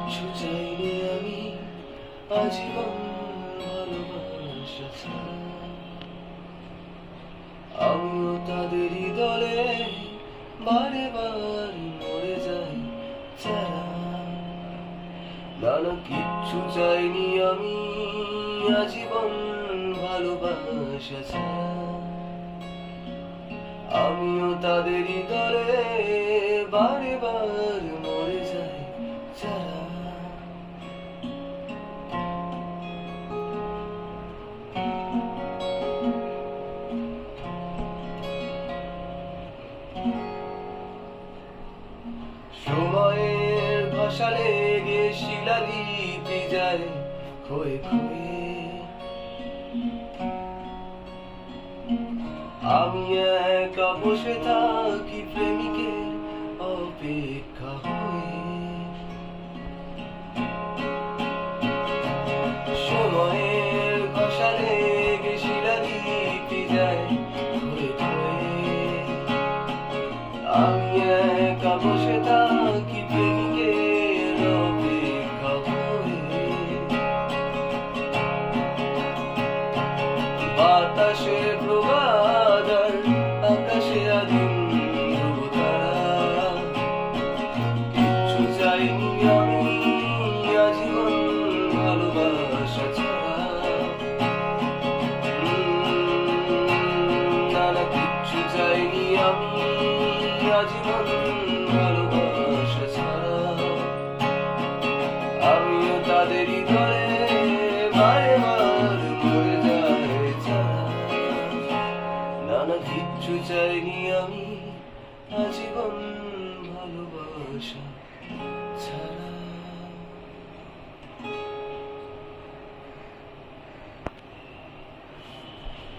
কিচ্ছু চাইনি আমি আজীবন ভালোবাসা ছাড়া। আমিও তাদেরই দলে বারে বার মরে যাই যারা। না না কিচ্ছু চাইনি আমি আজীবন ভালোবাসা ছাড়া। আমিও তাদেরই দলে বারে বার মরে যাই যারা। সময়ের ঘষা লেগে শিলালিপি যায় ক্ষয়ে ক্ষয়ে। আমি একা বসে থাকি প্রেমিকের অপেক্ষা হয়ে। সময়ের ঘষা লেগে শিলালিপি যায় ক্ষয়ে ক্ষয়ে। আমি একা বসে থাকি প্রেমিকের অপেক্ষা হয়ে। বাতাসে প্রবাদার আকাশে আদিম ধ্রুবতারা। কিচ্ছু চাইনি আমি আজীবন ভালোবাসা ছাড়া। না না কিচ্ছু চাইনি আমি আজীবন ভালোবাসা ছাড়া। আমিও তাদেরই দলে বারে বার মরে যাই যারা। না না কিচ্ছু চাইনি আমি আজীবন ভালোবাসা ছাড়া।